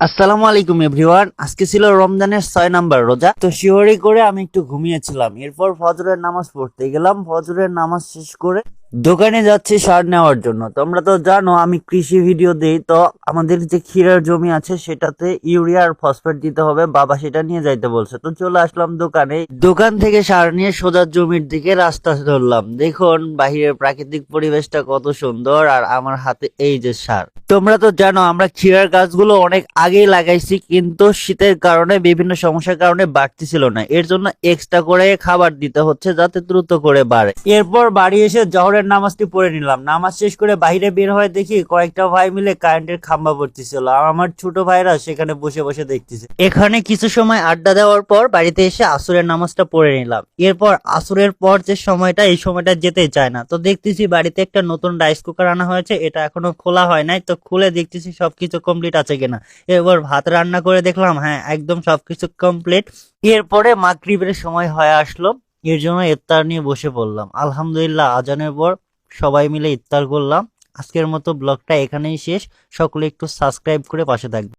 আসসালামু আলাইকুম এভরিওয়ান। আজকে ছিল রমজানের 6 নাম্বার রোজা। তো শিহরি করে আমি একটু ঘুমিয়েছিলাম। এরপর ফজরের নামাজ পড়তে গেলাম। ফজরের নামাজ শেষ করে দোকানে যাচ্ছি সার নেওয়ার জন্য। তোমরা তো জানো আমি কৃষি ভিডিও দেই। তো আমাদের যে ক্ষীরার জমি আছে সেটাতে ইউরিয়া আর ফসফেট দিতে হবে, বাবা সেটা নিয়ে যাইতে বলছে। তো চলে আসলাম দোকানে। দোকান থেকে সার নিয়ে সোজা জমির দিকে রাস্তা ধরলাম। দেখুন বাহিরের প্রাকৃতিক পরিবেশটা কত সুন্দর, আর আমার হাতে এই যে সার। তোমরা তো জানো আমরা ক্ষীরার গাছগুলো অনেক আগেই লাগাইছি, কিন্তু শীতের কারণে বিভিন্ন সমস্যার কারণে বাড়তেছিল না। এর জন্য এক্সট্রা করে খাবার দিতে হচ্ছে যাতে দ্রুত করে বাড়ে। এরপর বাড়ি এসে জহরের নামাজটি পড়ে নিলাম। নামাজ শেষ করে বাইরে বের হয়ে দেখি কয়েকটা ভাই মিলে কারেন্টের খাম্বা পড়তেছিল, আর আমার ছোট ভাইরা সেখানে বসে বসে দেখতেছে। এখানে কিছু সময় আড্ডা দেওয়ার পর বাড়িতে এসে আসরের নামাজটা পড়ে নিলাম। এরপর আসরের পর যে সময়টা, এই সময়টা যেতে চায় না। তো দেখতেছি বাড়িতে একটা নতুন রাইস কুকার আনা হয়েছে, এটা এখনো খোলা হয় নাই। তো খুলে দেখতেছি সবকিছু কমপ্লিট আছে কিনা। এবার ভাত রান্না করে দেখলাম, হ্যাঁ একদম সবকিছু কমপ্লিট। এরপরে মাগরিবের সময় হয়ে আসলো, এর জন্য ইফতার নিয়ে বসে পড়লাম। আলহামদুলিল্লাহ আজানের পর সবাই মিলে ইফতার করলাম। আজকের মতো ব্লগটা এখানেই শেষ। সকলে একটু সাবস্ক্রাইব করে পাশে থাকবে।